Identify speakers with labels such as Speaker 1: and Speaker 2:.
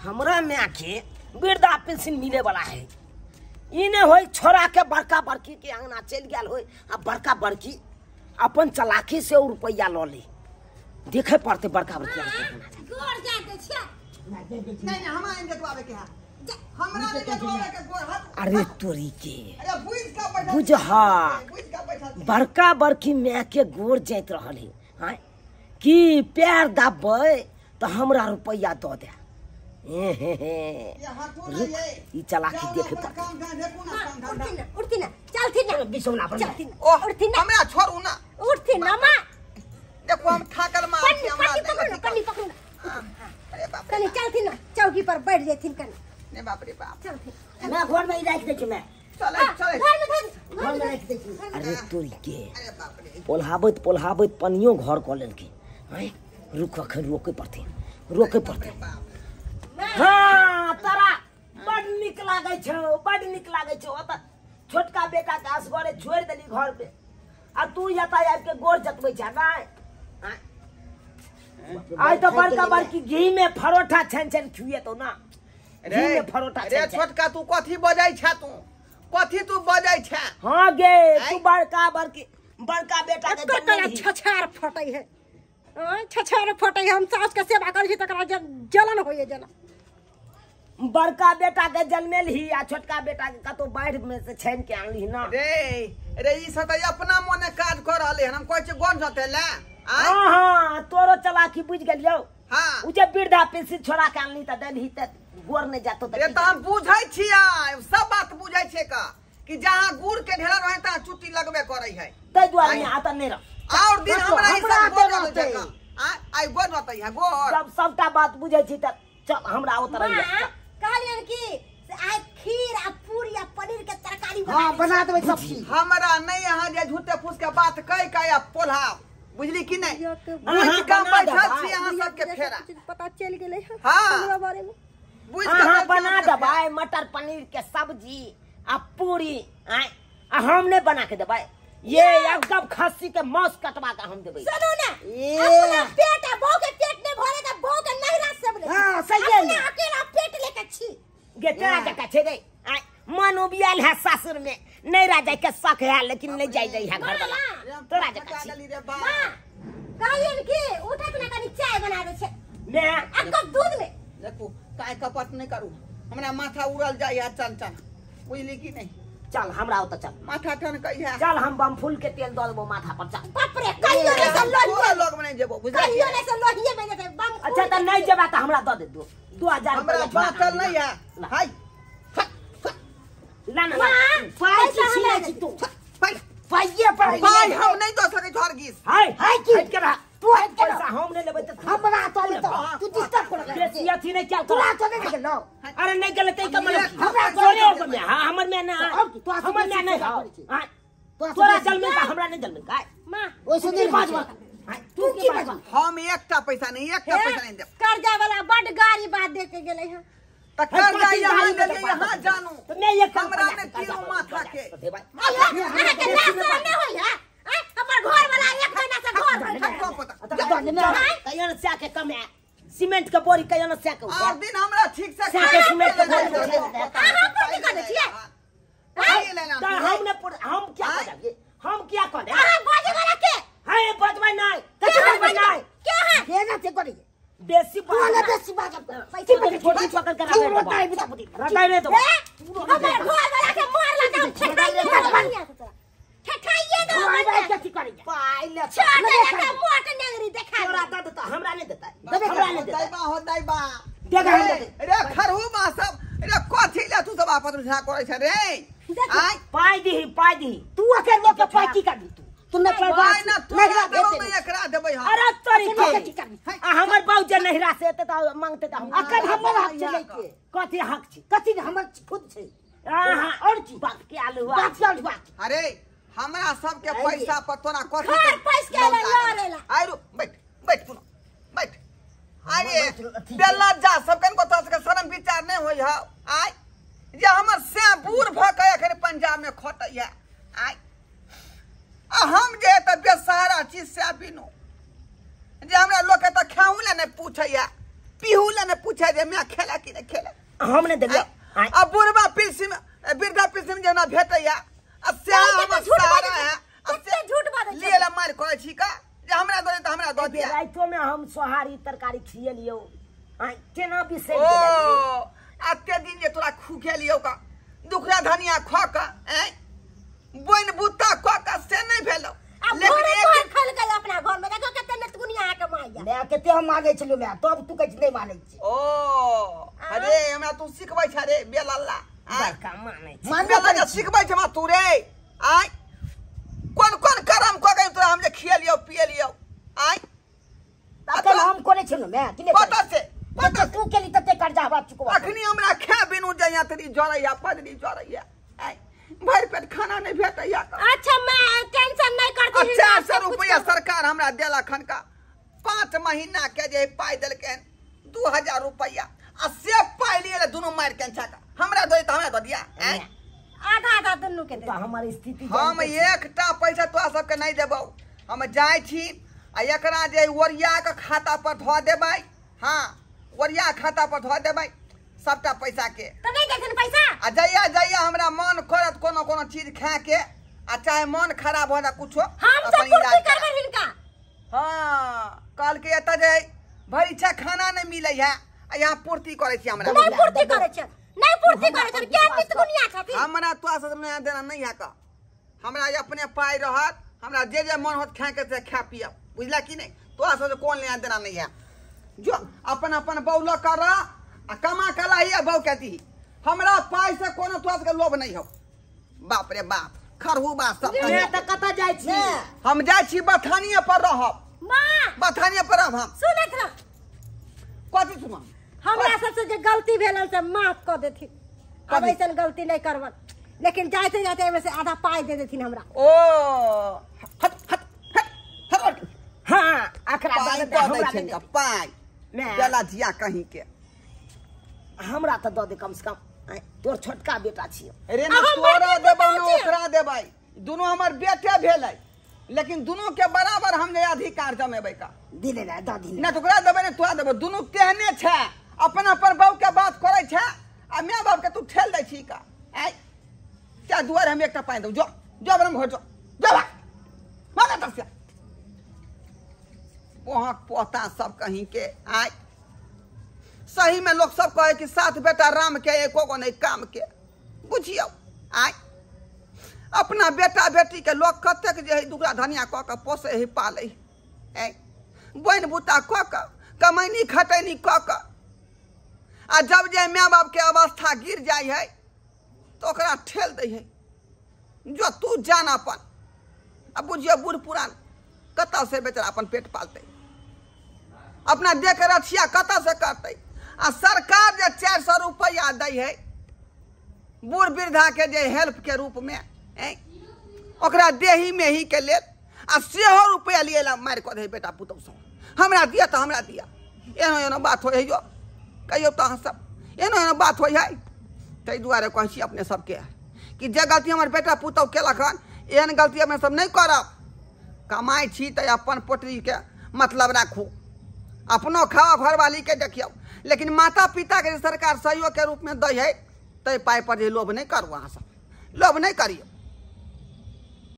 Speaker 1: हमरा में आके वृद्धा पेंशन मिले वाला है। इने हो छोरा के बड़का बड़की के अंगना चल गया हो आ बड़का बड़की अपन चलाकी से रुपया लो ली देखे पड़ते बड़का बड़की अरे तोरी के बुझा बड़का बड़की मैं के गोर जात रहल है कि पैर दबे तो हमरा रुपया दो दे चलाकी देखे
Speaker 2: उठती ना चलती ना
Speaker 1: बिसौना पर
Speaker 2: चलती ना उठती ना
Speaker 3: हमरा छोड़ू ना
Speaker 2: उठती ना मां
Speaker 3: देखो हम ठाकर मार के हमरा
Speaker 2: पन्नी पकड़ू
Speaker 3: अरे बाप
Speaker 2: कनी चलती ना चौकी पर बैठ जेथिन कनी
Speaker 3: ने बाप रे बाप
Speaker 2: चलती
Speaker 1: मैं घर में ही रख दे छी मैं
Speaker 3: चले चले
Speaker 1: घर में रख दे छी अरे तोरी के
Speaker 3: अरे बाप रे
Speaker 1: पोल्हाबत पनियो घर क लेलकी हैं रुक अखन रोके पड़ते हाँ तारा बड़ निक लागे छो त छोटका बेटा के असगरे छोड़ देली घर पे आ तू यातायात के गोर जतबै छ ना आज तो बड़का बड़की घी में परोठा छन खुए तो ना घी में परोठा
Speaker 3: अरे छोटका तू कथी बजाई छ तू बजाई छ
Speaker 1: हां गे तू बड़का बेटा के
Speaker 2: कतला छछार फटै है छछार फटै हम सास के सेवा करै छी तकरा जलन होय जना
Speaker 1: बड़का बेटा के जन्मेल ही आ छोटका बेटा के कतो बाढ़ में से छन के आनली ना
Speaker 3: रे ई सब त अपना मने काज कर रहले हम कहै छी गोन जतेला
Speaker 1: हां तोरो चलाकी बुझ गेलियो
Speaker 3: हां
Speaker 1: उ जे वृद्धा पेंशन छोड़ा के आनली त देलही त गोर ने जातो त
Speaker 3: रे त हम बुझै छियै सब बात बुझै छै का कि जहां गुड़ के ढेला रहे ता चुट्टी लगबे करै है
Speaker 1: तै दुआरे में आता नै रह
Speaker 3: और दिन हमरा ई सब बोल दे का आई गोर नतै है गोर
Speaker 1: जब सबटा बात बुझै छी त चल हमरा उतर
Speaker 2: कहलियन कि आज खीर आ पूरी आ पनीर के तरकारी
Speaker 1: बना देबै सब चीज
Speaker 3: हमरा नहीं यहाँ जे झूठे फूस के बात कई का पोल्हा बुझली कि नहीं
Speaker 1: अहाँ
Speaker 3: काम बैठा छी यहाँ सब के फेरा
Speaker 2: पता चल गेलै
Speaker 3: हां
Speaker 2: हमरा बारे में
Speaker 3: बुझ
Speaker 1: के बना देबै मटर पनीर के सब्जी आ पूरी आ हम ने बना के देबै ये एकदम खस्सी के मांस कटवा के हम देबै
Speaker 2: सुनो ना अपना पेट है बहू के पेट ने भरे का बहू के नहिरा सब ले
Speaker 1: हां सही है
Speaker 2: अपना अकेला पेट लेके छी
Speaker 1: गे तेरा जका छे रे मनु बियाल है सासुर में नहीं रह जाए के शक है लेकिन नहीं जाई जाई है घर वाला तोरा जका छी
Speaker 2: मां कहलियन कि उठत ना कनी चाय बना दे छे
Speaker 1: ने
Speaker 2: एक कप दूध में
Speaker 3: देखो काय कपट नहीं करू हमरा माथा उड़ल जाय है चल बुझली कि नहीं
Speaker 1: चल हमरा ओत चल
Speaker 3: माथा ठन कई है
Speaker 1: चल हम बम फूल के तेल दो देबो माथा पर चल
Speaker 2: बाप रे कहियो ने से लोहिए
Speaker 3: लोग में जेबो बुझा
Speaker 2: कहियो ने से लोहिए में जे बम
Speaker 1: अच्छा त नहीं जेबा त हमरा द दे 2000
Speaker 3: हमरा बातल नहीं है हाय
Speaker 1: ना पाई छिले छी तू पाइए पर
Speaker 3: पाई हम नहीं दो सके झरगीस
Speaker 1: हाय की हट के रहा
Speaker 2: तू हट के
Speaker 1: पैसा हम ले लेबै त
Speaker 2: हमरा तो ले तो तू डिस्टर्ब कर
Speaker 1: बेसी अथी नहीं क्या
Speaker 2: तू तो नहीं गेलो
Speaker 1: अरे नहीं गेले तई कमल हमरा चले हो में हां हमर में ना हमर में नहीं हां तोरा जल में हमरा नहीं जल में काय
Speaker 2: मां
Speaker 1: ओ सुधीर बाजवा
Speaker 2: तू की बाजवा
Speaker 3: हम एकटा पैसा नहीं दे
Speaker 2: कर्जा वाला बड़ गाड़ी बात दे के गेलै है
Speaker 3: त कर्जा यहां ले यहां जानू
Speaker 1: तो मैं ये
Speaker 3: हमरा में किलो माथा के
Speaker 2: अरे के ना नहीं होई है हमर घर वाला एक महीना से घर
Speaker 1: कयन से के कम है सीमेंट के बोरी कयन से के
Speaker 3: और दिन हमरा ठीक से
Speaker 1: सीमेंट के बोरी
Speaker 2: हम पूरी कर छिए
Speaker 1: हम क्या करेंगे हम क्या करें
Speaker 2: अरे बाजे वाला के
Speaker 1: है बजबै नहीं कचरा नहीं
Speaker 2: क्या है
Speaker 1: देना से करी बेसी बात पैसे छोटी पकड़ कर रटाई नहीं तो
Speaker 2: हमारे घर वाला के मार लगा ठठाइए दो
Speaker 1: कैसी करेंगे पाइले
Speaker 2: छोटे का मोट नेगरी देखा
Speaker 1: तोरा दे तो हमरा नहीं देता हमरा नहीं देता
Speaker 3: हो दैबा
Speaker 1: देगा
Speaker 3: रे खरहु मा सब रे कथि ले तू सब आपन झा करै छ रे आई
Speaker 1: पाई दी तू अकेले लोग के पाई की कर दी तू न
Speaker 3: पाई ना तू नहीं एकरा देबै हम
Speaker 1: अरे तोरी के हमर बाऊ जे नहिरा से एते त मांगते त हम
Speaker 2: अकल हमर हक चले के
Speaker 1: कथि हक छी
Speaker 2: कथि हमर खुद छै
Speaker 1: हां और की बात के आलू
Speaker 2: बात
Speaker 3: अरे हमरा सब के पैसा पर तोरा कथि
Speaker 2: घर पैसा के लड़ेला
Speaker 3: आई रू बैठ तू बैठ अरे बेला जा सब कन को तो के शर्म विचार नहीं होई है आई जे हमर से बूढ़ भ के एखन पंजाब में खटैया आई हम जे त बेसहारा चीज से बिनु जे हमरा लोग के त खाऊ ले नहीं पूछैया पीहू ने पूछे जे मैं खेला कि नहीं खेला
Speaker 1: हमने देखियो
Speaker 3: अब बुढ़वा पिलसी में वृद्धा पिलसी में जना भेटैया से हम सारा है
Speaker 2: कते झूठ बात है
Speaker 3: लिए ला मार करे छी का जे हमरा दे त हमरा दे दिया
Speaker 1: राइतो में हम सोहारी तरकारी खिए लियो केना बिसेर
Speaker 3: ओ
Speaker 1: गेलियै
Speaker 3: आते दिन जे तोरा खूखे लियो का दुखरा धनिया खा का बोइन बुत्ता खा का से नहीं भेलो
Speaker 2: लेकिन एक खल गए अपना घर में देखो कते नत गुनिया के माया
Speaker 1: मैं केते हम मांगे छलियो मैं तब तू कह नहीं मानै छी
Speaker 3: ओ अरे हमरा तू सिखबै छ रे बेलल्ला
Speaker 1: बड़का मानै छी
Speaker 3: मानबे लगे सिखबै छ मा तू रे आय कोन कोन करम को गई तोरा हम जे खिए लियो पिए लियो आय
Speaker 1: अकल हम कोने छलो मैं किने
Speaker 3: पता से
Speaker 1: पता तू केली तते कर्जा हवा चुकवा
Speaker 3: अखनी हमरा खे बिनु जइया तरी जरैया पदरी जरैया आय भर पेट खाना नहीं भेटैया
Speaker 2: अच्छा मैं टेंशन नहीं करती
Speaker 3: 400 रुपया सरकार हमरा देला खन का 5 महीना के जे पाई देल के 2000 रुपया आ से पाई लिए दोनों मार के छका हमरा दे त हमरा दे दिया
Speaker 2: आधा आधा दुनु के दे
Speaker 1: हमारी स्थिति
Speaker 3: हम एकटा पैसा तोरा सबके नहीं देबौ हम जाय छी आ एकरा जे ओरिया के खाता पर ध देबै हां ओरिया खाता पर ध देबै सबटा पैसा के
Speaker 2: तो नहीं देथिन पैसा
Speaker 3: आ जइया जइया हमरा मन करत कोनो कोनो चीज खा के आ चाहे मन खराब हो जा कुछो
Speaker 2: हम सब पूर्ति करबै हिनका
Speaker 3: हां कल के एत जे भरी छा खाना नहीं मिलै है आ यहां पूर्ति करे छी हमरा
Speaker 2: नहीं पूर्ति करे छ नहीं पूर्ति करे छ क्या नित गुनिया छथि
Speaker 3: हमरा तोरा से नहीं देना नहीं है का हमरा अपने पाई रहत हमरा जे जे मन होत खा के से खा पिया बुझला कि नहीं तोरा से कोन लेना देना नहीं है जो अपन अपन बौला कर आ कमा कला ही बहु कहती हमरा पाई से कोनो तोरा के लोभ नहीं हो बाप रे बाप खरहू बा सब
Speaker 1: मैं त कता जाय छी
Speaker 3: हम जाय छी बथानिए पर रहब
Speaker 2: मां
Speaker 3: बथानिए पर रहब हम
Speaker 2: सुनत रह
Speaker 3: कथि सुना
Speaker 2: हमरा सबसे जे गलती भेल से माफ कर देथिन अब ऐसन गलती नहीं करबन लेकिन जाते जाते में से आधा पाई दे देथिन हमरा
Speaker 3: ओ हट हट हट हट
Speaker 1: हां अखरा
Speaker 3: पाई
Speaker 1: दे
Speaker 3: दे छै का पाई बेला जिया कहीं के
Speaker 1: हमरा त द दे कम से कम तोर छोटका बेटा छियो
Speaker 3: अरे ना तोरा देबै ना ओकरा देबै दोनों हमर बेटे भेलै लेकिन दोनों के बराबर हम जे अधिकार जमेबै का
Speaker 1: दिले ना दादी
Speaker 3: ना तोरा देबै ना तोरा देबै दोनों केहने छै अपन अपन बाप के बात करै छै आ माय बाप के तू ठेल दै छी का आय क्या दुआर हम एकटा पाई दो जो जो बरम घर जो जो मांगा तक से वहां पोता सब कहीं के आय सही में लोग सब कहे कि 7 बेटा राम के एको गो नहीं काम के बुझियो आय अपना बेटा बेटी के लोग कतेक जे दुगरा धनिया क के पोसे ही पाले है बोइन बुता क के कमैनी खटैनी क के आ जब जे माय बाप के अवस्था गिर जाय है तो ओकरा ठेल दे है जो तू जान अपन अब बुझियो बूढ़ पुरान कत से बेचारा अपन पेट पालते अपना देख रखिया कत से करते आ सरकार जे 400 रुपया दै है बूढ़ वृद्धा के जे हेल्प के रूप में ओकरा देही में ही के लेल आ सेहो रुपया लिए ला मार को दे बेटा पुतौ से हमरा दिया तो हमरा दिया एनो एनो बात होय है जो कहियो तो अहाँ सब एनो एनो बात होय है तै दुआरे कहै छी अपने सबके कि जे गलती हमर बेटा पुतौ केलक हन एहन गलती अपने सब नहीं करब कमाई छी त अपन पोटरी के मतलब राखू अपनो खाओ घरवाली के देखियो लेकिन माता पिता के सरकार सहयोग के रूप में दै है तै पाई पर लोभ नहीं करू अहाँ सब लोभ नहीं करियो